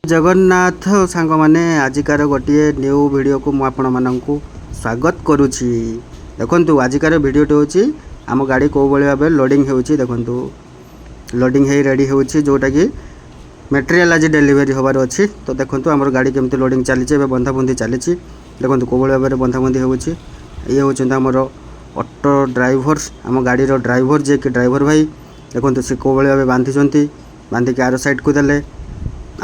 जगन्नाथ सांग मैंने आजिकार गोटे न्यू वीडियो को मुझे स्वागत करुच्ची। देखु आजिकार वीडियोटी हूँ आम गाड़ी कौ भाव लोडिंग हो देखु लोडिंग हो रेडी हो जोटा कि मटेरियल आज डेलीवरी होबार अच्छी। तो देखो आम गाड़ी केमती लोडिंग चली बंधाबंधी चली देखो कौ भाव बंधाबंधी हो ये हूँ आमर ऑटो ड्राइवर आम गाड़ी ड्राइवर जे कि ड्राइवर भाई देखो सी कौ भाव बांधि बांधिक आर साइड को देले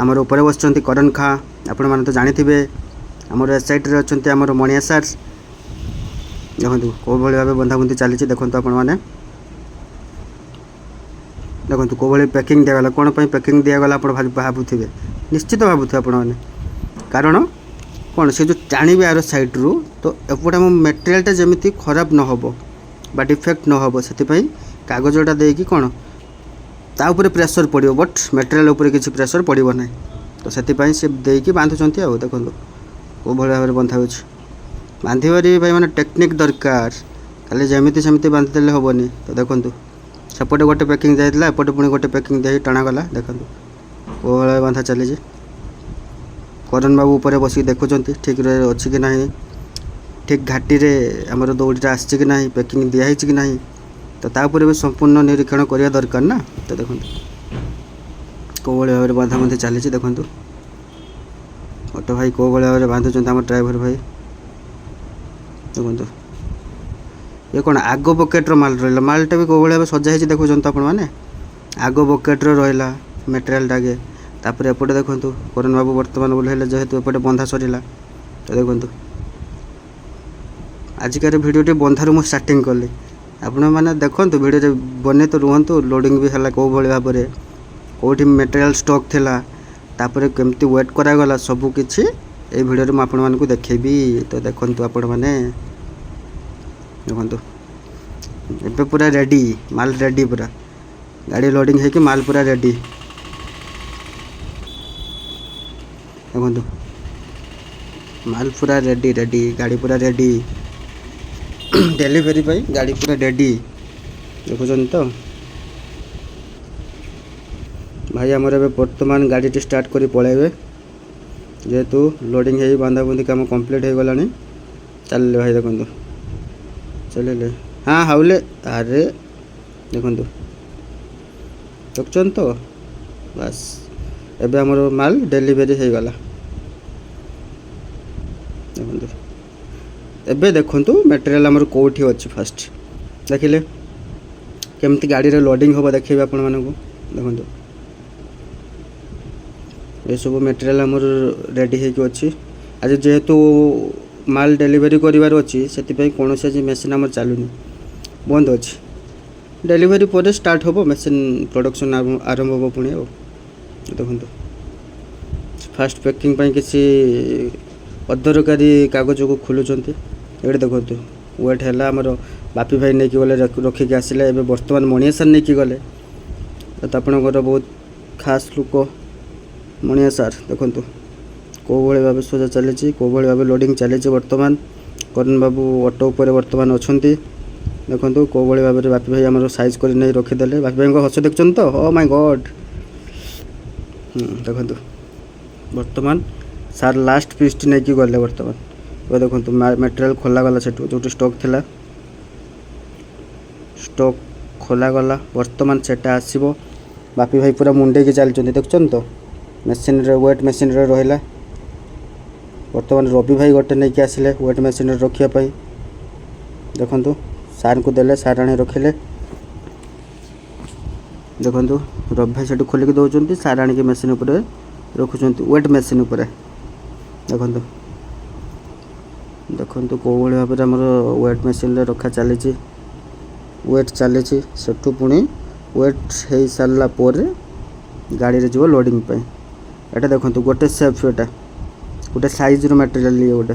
आमर ऊपर बस करण खाँ आपण मैंने तो जानी आमर ए साइड्रे अच्छा आमर मणिया सार देखो कौ भाव बंधाबंधी चली देखो आपण मैंने देखो कौ भाई पैकिंग दिगला कौन पैकिंग दिगला आप भावुवे निश्चित भावुवे आपण मैंने कारण कौन से जो टाणीबे आर साइड्रु तो एपटे आम मटेरियलटा जमी खराब न हो डिफेक्ट न हो से कागजटा देकी कौन ताऊपर प्रेसर पड़ो बट मटेरियल उपर किसी प्रेसर पड़ो ना तो से देकी बांधुंट आ देखो कौ भाव बंधा हो बांधवर भाई मैंने टेक्निक दरकार खाली जमीती सेमती बांधिदेले हेनी। तो देखो सेपटे गोटे पैकिंग जाइए एपटे पुणी गोटे पैकिंग दे टणागला देखो कौ भाव बांधा चली करण बाबू ऊपर बस देखुं ठीक अच्छी कि ना ठीक घाटी रे आमर दौड़ीटा आसी कि ना पैकिंग दिखाई कि ना तो तापर भी संपूर्ण निरीक्षण करने दरकार ना। तो देखो कौ भाव बांधाबंधी चली देखो ऑटो भाई कौ भाव बांधुंट आम ड्राइवर भाई देखो ये कौन आग पकेट्र माल रहा मालटा भी कौ भाव सजा देखुं आपने आग पकेट्रे रहा मटेरियल टागे तापर एपटे देखो करण बाबू बर्तमान बोले जेहेतु एपटे बंधा सरला। तो देखो आजिकार भिडियोटी बंधारू मुझे स्टार्टिंग कली आपण मैंने देखो भिडियो बने तो रुहतु लोडिंग भी है कौ भाव में कौटी मटेरियल स्टॉक थिला तापर केमती वेट करागला सबकि ये भिडियो मुझे आपको देखेबी। तो देखो आपण मैंने देखो एबे पूरा रेडी माल रेडी पूरा गाड़ी लोडिंग है कि माल पूरा रेडी देखो माल पूरा रेडी रेडी गाड़ी पूरा रेडी डेलीवरी पाई गाड़ी पूरा रेडी देखुं तो भाई आमर ए बर्तमान गाड़ी स्टार्ट कर पलैबे जेहेतु लोडिंग है बांधाबंधी काम कंप्लीट हो गला चल भाई देखो चल हाँ हाउले अरे देखो देखुन तो बस एबे आमर माल डेलीवरी हो गला देखो एबे देखो मटेरियल आमर कौटी अच्छी फास्ट देखिले केमती गाड़ी रे लोडिंग होबा देखिबे आपण मानकु देखो ये सब मटेरियल आमर रेडी है अच्छी आज जेहेतु माल डेलीवरी करिवार अच्छी से कौन से आज मेसीन आमर चलुनी बंद अच्छी डेलीवरी पर स्टार्ट होबो मेसीन प्रोडक्शन आरंभ होबो पुणी देखो फास्ट पैकिंग किसी अदरकारी कागज को खोलुंट ये देखो वेट है आमर बापी भाई नहीं गले रखिक आसिले एवं बर्तमान मणिया सार नहीं गले तो आपणकर बहुत खास लोक मणिया सार देखो कौ भाव सोजा चली कौ भाव लोडिंग चली बर्तमान करण बाबू ऑटो उपर बर्तमान अच्छा देखो कौ भाव बापी भाई आम साइज कर नहीं रखीदे बापी भाई हस देखुं तो ओ माय गॉड देखो बर्तमान सार लास्ट पीस नहीं कि गले बर्तमान वो देखो मटेरियल खोला गला सेठू जो स्टॉक थिला स्टॉक खोला गला बर्तमान सेटा आसीबो बापी भाई पूरा मुंडे की चलते देखुन तो मेसीन वेट मेसीन रहा बर्तमान रवि भाई गोटे नहीं कि आसिले वेट मेसीन रखापी देखु सार को देले सार आने रखिले देखो रवि भाई से खोलिक दौरान सार आनिक मेसीन उपर रखुंट वेट मेसीन उपर देखो देखो कौ भाव में आमर वेट मेसीन रखा चली वेट चली सेठू पुणी वेट हो सारा गाड़ी रे जीव लोडिंग पे एटा देखो गोटे सेफ एटा गोटे साइज रो मटेरियल ये गोटे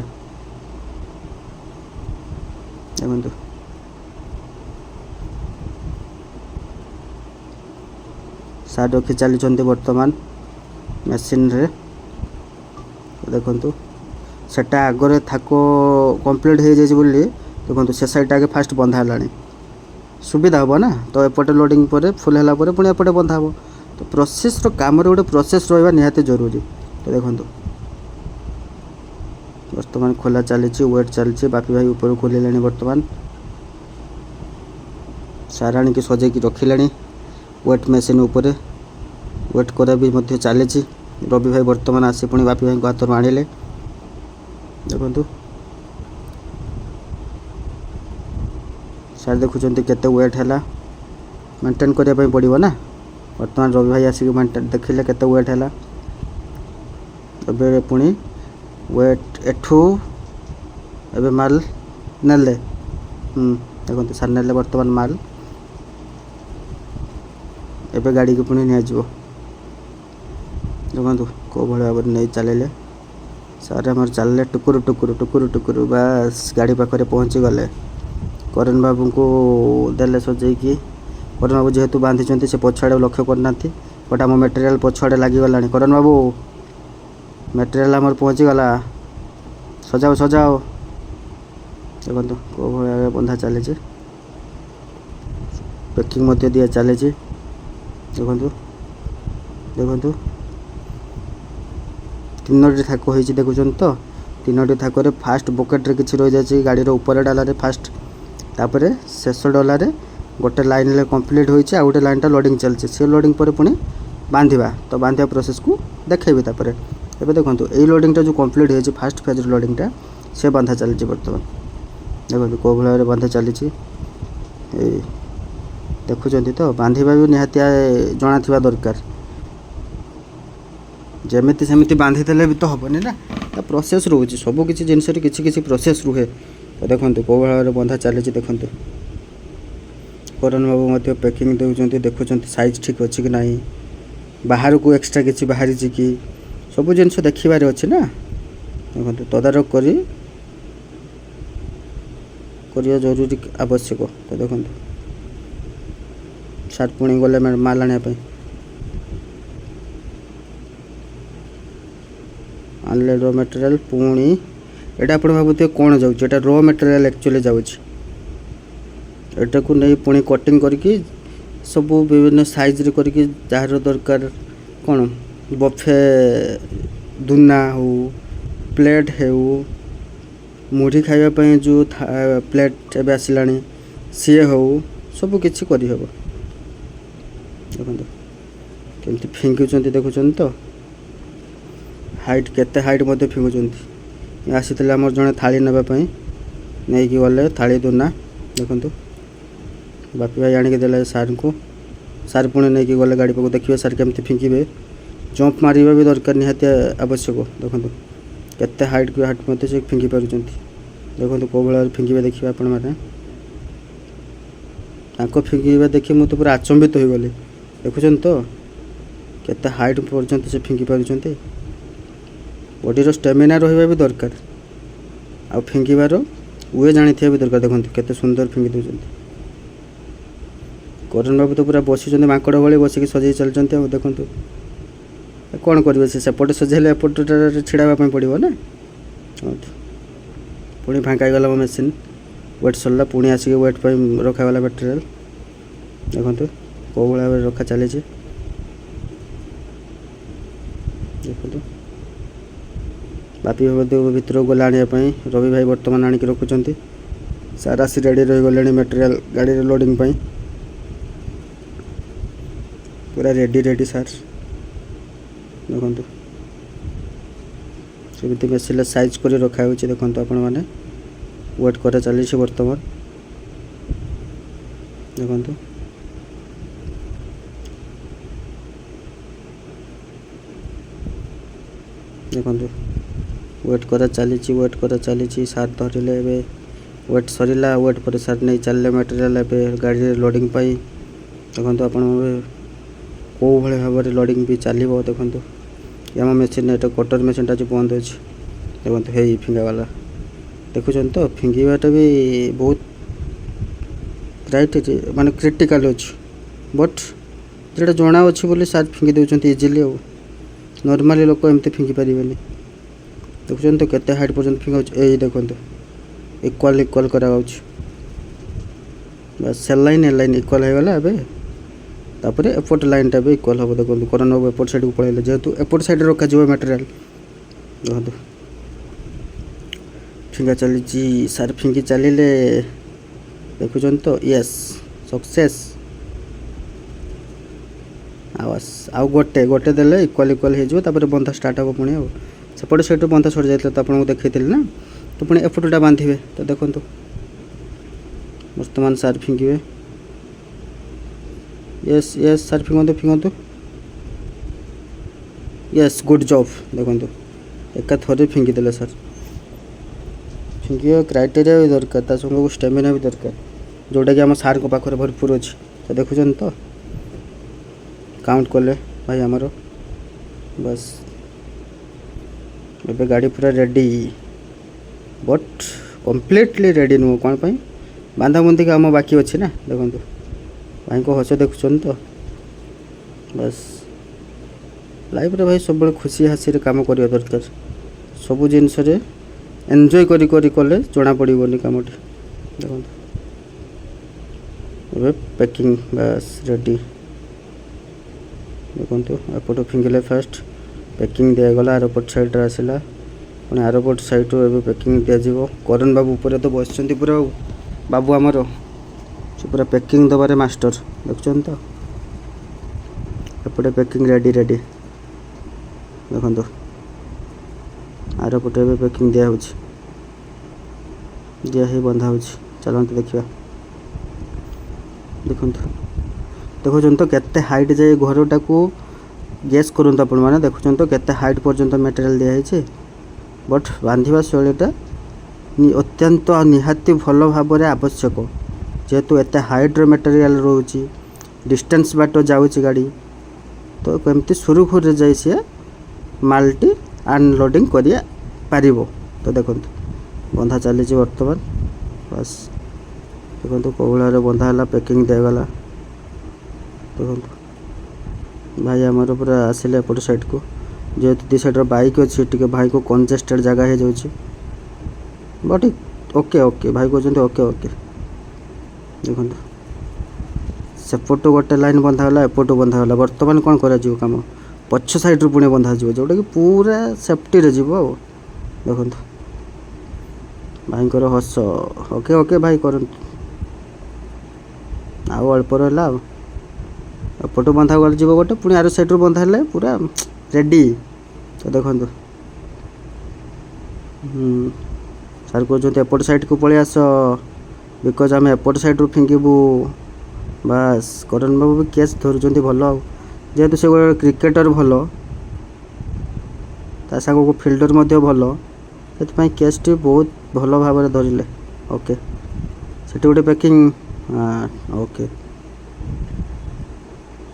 देखो सार रखी चली बर्तमान मेसीन रे देखो सेटा आगे थाको कंप्लीट हो जाए देखो से साइड आगे फास्ट बंधा है सुविधा हम ना तो एपटे लोडिंग पर फुल है पुणी एपटे बंधा हम तो प्रोसेस रो काम रे गोटे प्रोसेस रहा निहाती जरूरी तो देखो बर्तमान खोला चली वेट चली बापी भाई ऊपर खोल बर्तमान सार आनिक सजे रखिला वेट मेसीन उपर वेट करा भी चली रवि भाई बर्तमान आसी पुणी बापी भाई हाथ में आनिले देखु सार देखुं केते वेट है मेंटेन करने पड़ो ना बर्तमान रवि भाई आसिक मेंटेन देखिले केते वेट है एबे पुणी वेट एठू एबे माल नेले देखो सार नेले बर्तमान माल एबे गाड़ी को पुणी नियाजिबो देखो कौ भाव भाव नहीं चलिए सारे आमर चलिए टुकुर टुकुर टुकुर टुकुर बास गाड़ी पाखे पहुँची गले करण बाबू को देले सजेकी करण बाबू जेहेतु बांधी से पछाड़े लक्ष्य करना बट आम मटेरियल पछाड़े लगिगला करण बाबू मटेरियल आमर पहुँची गला सजाओ सजाओ देखो कौ भाव बंधा चली पैकिंग दिया चली देखो देखो तीनोटी थाक हो देखुन तो तीनोटी थाक फास्ट बकेट्रे किसी रही जाए गाड़ी ऊपर डालारे फास्ट तापर शेष डलारे गोटे लाइन कंप्लीट होती आ गोटे लाइन लोडिंग चलती से लोडिंग पर पुणी बांधा तो बांधा प्रोसेस को देखी तापर एबे देखो यही लोडिंगटा जो कंप्लीट हो फास्ट फेज लोडिंगटा से बांधा चली बर्तमान देखो कौ भाव बांधा चली देखुं तो बांधा भी निहाती जना थी दरकार जमीती सेमती बांधी देले भी तो हेनी ना तो प्रोसेस रोचे सब किसी जिनस किसी प्रोसेस रुहे तो देखो कौ भाव बंधा चली देखो करण बाबू पैकिंग दे देखुं साइज ठीक अच्छी कि ना बाहर को एक्सट्रा किसी बाहरी कि सब जिनस देखार अच्छे ना देखो तदारख कर जरूरी आवश्यक तो देखो सार पुणी गले माल आने आनले रो मटेरियल पुणी एटा आप भावुए कौन जाऊँगा रो मटेरियल एक्चुअली जाटा को नहीं पुणी कटिंग करके सब विभिन्न साइज करके जार दरकार कौन बफे दुना हो प्लेट हो मुढ़ी खावाई जो प्लेट एवं आसला सी हो सब किसी करहब देखो केमती फिंगुंट देखुं तो हाइट केते हाइट मध्य फिंगुंट आसी आमर जड़े थाली नापी नहीं कि गले थाली दुना देखो बापी भाई आणिक देले सार को सार पुणी नहीं कि गले गाड़ी पाक देखिए सार केमती फिंगे जंप मारिबा भी दरकार निहाती आवश्यक देखो केते हाइट को हाइट मध्य से फिंगी पार देखो कौ भाव फिंगे देखिए आपण मैंने फिंगे देखिए मुझे पूरा आचंबित हो गली देखुं तो केते हाइट पर्यंत से फिंगी पार बॉडीर स्टेमिना रहा भी दरकार आ फिंगार वे जानी भी दरकार देखो केते सुंदर फिंगी दूसरी करण बाबू तो पूरा बसी माकड़ भाई बसिक सजे चलते देखो कौन करेंगे से सेपटे सजेले एपट छिड़ापी पड़ो ना पुणी फाँका गला मेसीन वेट सरला पुणी आसिक वेट रखागला मटेरियल देखो कौ भाव रखा चली देखो बापी भर गला आने रवि भाई बर्तमान आणिक रखुंट सार आसी रेडी रही गले मटेरियल गाड़ी लोडिंग पूरा रेडी रेडी सार देखो सेमती मेसिन साइज कर रखा हो देखो आपण मैंने वेट कर चली बर्तमान देखो देखो वेट कर चली सार धरले वेट सरला वेट पर सार नहीं चलले मटेरियल गाड़ी लोडिंग देखो आप कौ भाव भाव लोडिंग भी चलो देखो आम मेसीन ये कटर मेसीनटा जो बंद अच्छे देखो हे फिंगावाला देखुं तो फिंगाटा भी बहुत राइट माने क्रिटिकल अच्छे बट जो जना अच्छे बोली सार फिंगी दौरान इजिली नॉर्मली लोक एमती फिंगी पारे देखुं तो केते हाइट पर्यंत फिंगा यही देखो इक्वाल इक्वाल करा बस cell line L line equal हो गला तापर एपट लाइनटा भी इक्वल हम देखो करण बाबू एपट साइड को पलैले जेहेतु एपट साइड रखा मटेरियल देखो फिंगा चली सार फिंगी चलिए देखुन तो यस सक्सेस आउ गोटे गोटे देले इक्वल इक्वल हो बंधा स्टार्ट हम पुणी सेपटे साइड बंधा सरी जाता तो आपको देखी ना तो पुणी एपटा बांधे तो देखो बर्तमान सार फिंगे यस यस सार फिंगतु फिंगतु यस गुड जॉब देखो एका थरे फिंगिदेले सार फिंगिया क्राइटेरिया भी दरकार ता संग स्टेमिना भी दरकार जोटा कि आम सार को पाखरे भरपूर अच्छी तो देखुन तो काउंट कले भाई आमर बस एबे गाड़ी पूरा रेडी बट कम्प्लीटली रेडी नुह कौन पाई बांधा बुंधी काम बाकी अच्छी ना देखो भाई को हस देखुन तो बस लाइफ रे भाई सब खुशी हासी काम करिया दरकार सब जिनस एंजॉय करी करी कले जना पड़ोनी कामटी देखो एबे पैकिंग बस रेडी देखो एपट फिंगिले फास्ट पैकिंग दिगला आरपट साइड आसला पुणी आरपट साइड रू पैकिंग दिज्व करण बाबू उपर तो बस पूरा बाबू आमर से पूरा पैकिंग दबारे मास्टर देखुन तो एपटे पैकिंग रेडी रेडी देखो आरपटे पैकिंग दिया बंधा हो चलते देखा देखो देखुन तो केते हाइट जाए घरटा को गेस करते आपण मैंने देखुन तो केते हाइट पर्यंत मटेरियल दिखाई बट बांधा शैलीटा अत्यंत निहाती भल भाव में आवश्यक जेहेतु एत हाइट मटेरियल रोचे डिस्टेंस बाट जाऊँगी गाड़ी तो कमती सुरुखुर जाए सी मालटी अनलोडिंग कर तो देखो बंधा चली बर्तमान बस देखो कौ भाव बंधा है पैकिंग दिगला देखो भाई आमर पूरा आसिले एपट साइड को जेहेतु दी साइड बाइक अच्छी टी भाई को कंजेस्टेड जगह हो जाऊँगी बट ओके ओके भाई कहते ओके ओके देखो सेपटू गोटे लाइन बंधागला एपटू बंधागला बर्तमान कौन कर कम पछ साइड रू पुणी बंधा जोटा कि पूरा सेफ्टी रे जीव देखो भाई हस ओके ओके भाई कर अल्प रहा एपटू बंधा गल जीव गोटे पुणी आर साइड रू बंधा है पूरा रेडी तो देखो सार कहते एपट साइड को पलि आस बिकज आम एपट साइड रू फिंगबू बास करण बाबू भी कैच धरुंच भल जेहेतु से गोटे क्रिकेटर भल ता साग को फिल्डर भल से कैच टी बहुत भल भाव में धरिले ओके से गोटे पैकिंग ओके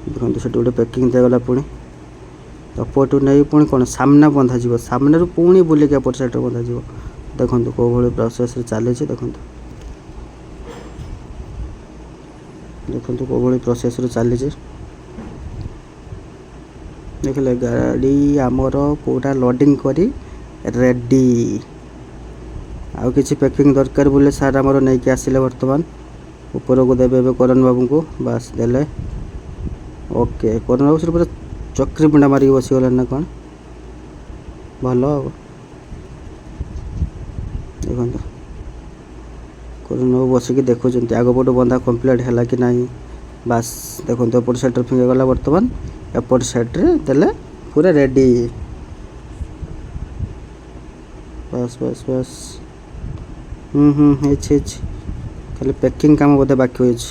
देखो से गोटे पैकिंग दिगला पुणी एपटू नहीं पुणी कौन सामना बंधा जीव सामने पुणी बुलिक एपट साइड बंधा जीव देखो कौ भाई प्रोसेस चली देखो देखो कौ भाई प्रोसेस चली देखिले गाड़ी आमर पूरा लोडिंग करी रेडी आउ किसी पैकिंग दरकार बोले सार आमर नहीं कि आसिले बर्तमान ऊपर को देवे करण बाबू को बास देले ओके करण बाबू से पूरा चक्री पिंडा मारिक बसीगला ना कौन भल देखो करण बाबू बसिक देखुं आगपट बंधा कम्प्लीट है कि नहीं बास देखो एपट साइड फिंगे गला बर्तमान एपट साइड रे देले पूरा रेडी बस बस बस खाली पैकिंग काम बोधे बाकी होइछ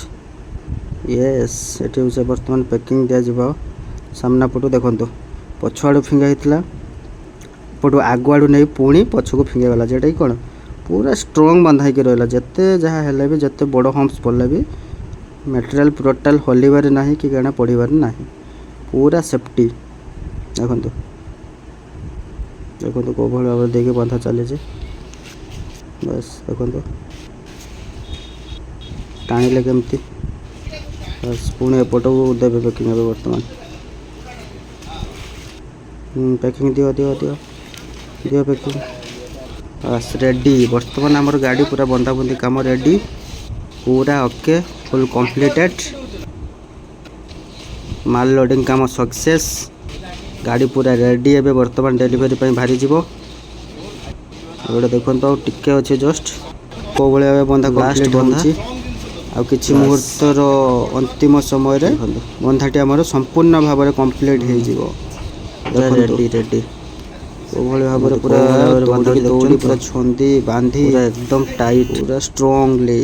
यस एटी होइछ बर्तमान पैकिंग दिया जिवो सामना पटू देखो पछुआड़ फिंगा होता पटू आगुआड़ नहीं पुणी पछक फिंगे गला जेटा कि कौन पूरा स्ट्रंग बंधा होकर रहा जिते जहाँ है भी जिते बड़ हम्प्स पड़े भी मटेरियल टोटाल हलिबार ना कि कण पड़ार ना पूरा सेफ्टी देखो देखो कौ भाव देखिए बंधा चली बस देखो टाणिले केमती बस पुणी एपट को देवे पैकिंग हे बर्तमान पैकिंग दियो दियो दियो दियो पैकिंग बस रेडी बर्तमान आमर गाड़ी पूरा बंधा बंधी काम रेडी पूरा ओके फुल कम्प्लीटेड माल लोडिंग काम सक्सेस गाड़ी पूरा रेडी एबे वर्तमान डेलीवरी पे बाहरी जीवो एटा देखो तो टिके अच्छे जस्ट को भाई बंधा कंप्लीट होची आ किछि मुहूर्तर अंतिम समय रे बंधाटी हमर संपूर्ण भाव में कंप्लीट हो जीवो रेडी रेडी को भाव में पूरा बंधा दौड़ी पूरा छंदी बांधी एकदम टाइट पूरा स्ट्रांगली